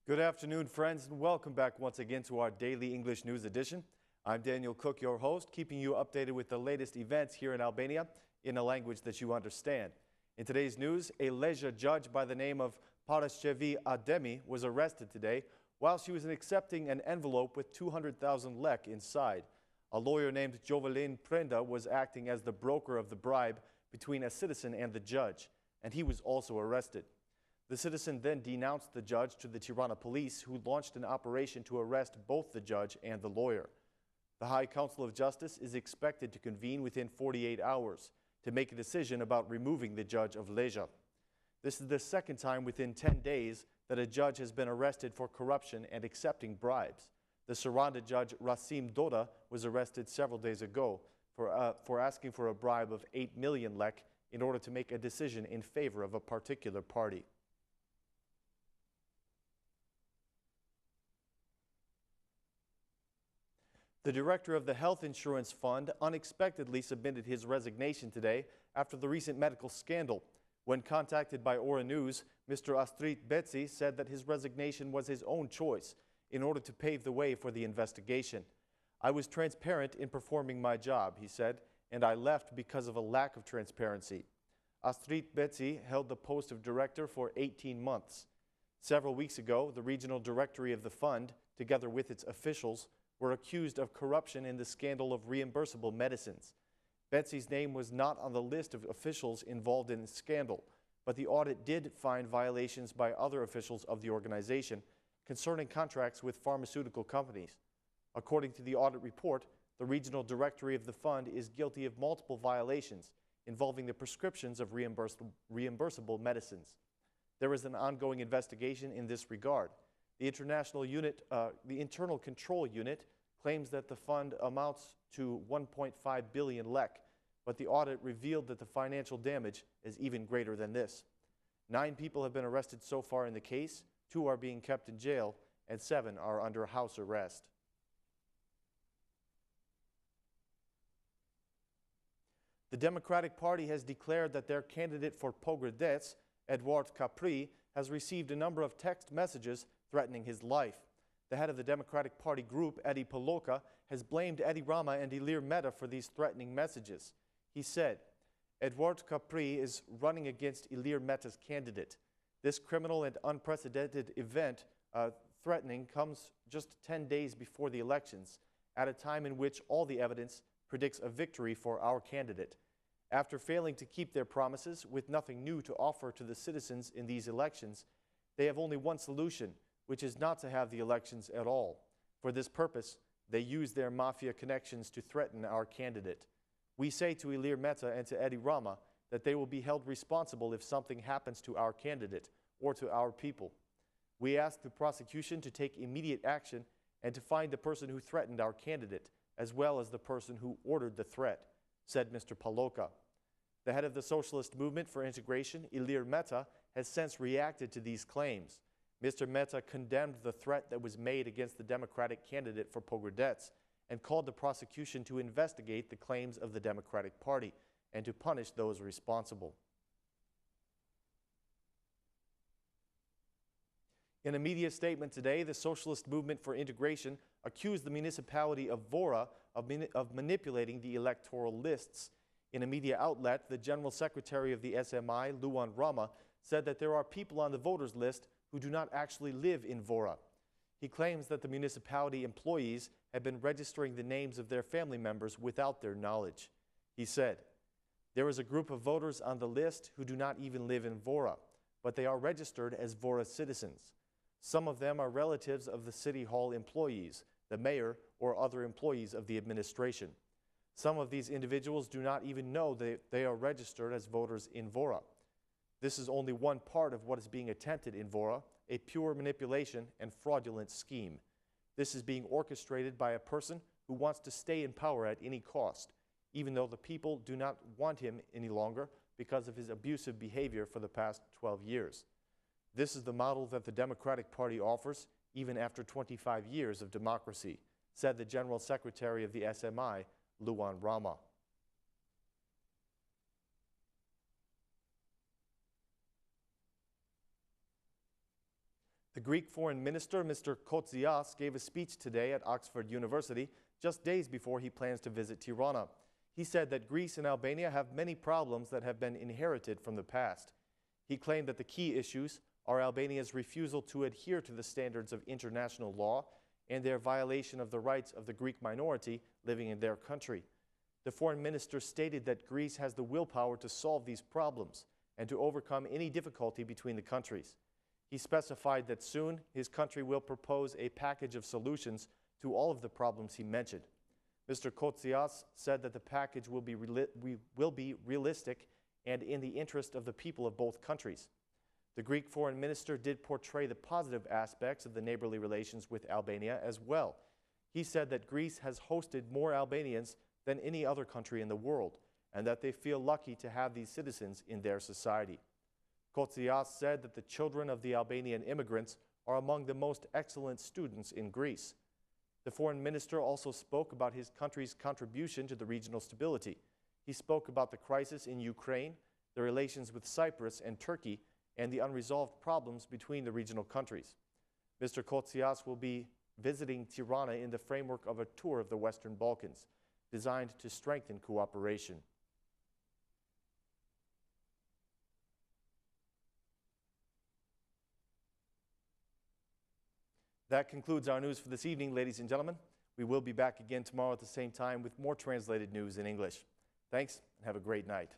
Good afternoon, friends, and welcome back once again to our daily English news edition. I'm Daniel Cook, your host, keeping you updated with the latest events here in Albania in a language that you understand. In today's news, a Lezha judge by the name of Paraskevi Ademi was arrested today while she was accepting an envelope with 200,000 lek inside. A lawyer named Jovelin Prenda was acting as the broker of the bribe between a citizen and the judge, and he was also arrested. The citizen then denounced the judge to the Tirana police, who launched an operation to arrest both the judge and the lawyer. The High Council of Justice is expected to convene within 48 hours to make a decision about removing the judge of Lezha. This is the second time within 10 days that a judge has been arrested for corruption and accepting bribes. The Saranda judge Rasim Doda was arrested several days ago for asking for a bribe of 8 million lek in order to make a decision in favor of a particular party. The director of the Health Insurance Fund unexpectedly submitted his resignation today after the recent medical scandal. When contacted by Ora News, Mr. Astrit Betsi said that his resignation was his own choice in order to pave the way for the investigation. "I was transparent in performing my job," he said, "and I left because of a lack of transparency." Astrit Betsi held the post of director for 18 months. Several weeks ago, the regional directory of the fund, together with its officials, were accused of corruption in the scandal of reimbursable medicines. Betsy's name was not on the list of officials involved in the scandal, but the audit did find violations by other officials of the organization concerning contracts with pharmaceutical companies. According to the audit report, the regional directory of the fund is guilty of multiple violations involving the prescriptions of reimbursable medicines. There is an ongoing investigation in this regard. The Internal Control Unit claims that the fund amounts to 1.5 billion lek, but the audit revealed that the financial damage is even greater than this. 9 people have been arrested so far in the case, 2 are being kept in jail, and 7 are under house arrest. The Democratic Party has declared that their candidate for Pogradec, Edward Capri, has received a number of text messages threatening his life. The head of the Democratic Party group, Edi Paloka, has blamed Edi Rama and Ilir Meta for these threatening messages. He said, "Edward Capri is running against Ilir Meta's candidate. This criminal and unprecedented event threatening comes just 10 days before the elections, at a time in which all the evidence predicts a victory for our candidate. After failing to keep their promises, with nothing new to offer to the citizens in these elections, they have only one solution, which is not to have the elections at all. For this purpose, they use their mafia connections to threaten our candidate. We say to Ilir Meta and to Edi Rama that they will be held responsible if something happens to our candidate or to our people. We ask the prosecution to take immediate action and to find the person who threatened our candidate, as well as the person who ordered the threat," said Mr. Paloka. The head of the Socialist Movement for Integration, Ilir Meta, has since reacted to these claims. Mr. Meta condemned the threat that was made against the Democratic candidate for Pogradec and called the prosecution to investigate the claims of the Democratic Party and to punish those responsible. In a media statement today, the Socialist Movement for Integration accused the municipality of Vore of manipulating the electoral lists. In a media outlet, the General Secretary of the SMI, Luan Rama, said that there are people on the voters list who do not actually live in Vore. He claims that the municipality employees have been registering the names of their family members without their knowledge. He said, "There is a group of voters on the list who do not even live in Vore, but they are registered as Vore citizens. Some of them are relatives of the City Hall employees, the mayor, or other employees of the administration. Some of these individuals do not even know that they are registered as voters in Vore. This is only one part of what is being attempted in Vore, a pure manipulation and fraudulent scheme. This is being orchestrated by a person who wants to stay in power at any cost, even though the people do not want him any longer because of his abusive behavior for the past 12 years. This is the model that the Democratic Party offers, even after 25 years of democracy," said the General Secretary of the SMI, Luan Rama. The Greek Foreign Minister, Mr. Kotzias, gave a speech today at Oxford University just days before he plans to visit Tirana. He said that Greece and Albania have many problems that have been inherited from the past. He claimed that the key issues are Albania's refusal to adhere to the standards of international law and their violation of the rights of the Greek minority living in their country. The foreign minister stated that Greece has the willpower to solve these problems and to overcome any difficulty between the countries. He specified that soon his country will propose a package of solutions to all of the problems he mentioned. Mr. Kotzias said that the package will be realistic and in the interest of the people of both countries. The Greek foreign minister did portray the positive aspects of the neighborly relations with Albania as well. He said that Greece has hosted more Albanians than any other country in the world, and that they feel lucky to have these citizens in their society. Kotzias said that the children of the Albanian immigrants are among the most excellent students in Greece. The foreign minister also spoke about his country's contribution to the regional stability. He spoke about the crisis in Ukraine, the relations with Cyprus and Turkey, and the unresolved problems between the regional countries. Mr. Kotzias will be visiting Tirana in the framework of a tour of the Western Balkans, designed to strengthen cooperation. That concludes our news for this evening, ladies and gentlemen. We will be back again tomorrow at the same time with more translated news in English. Thanks, and have a great night.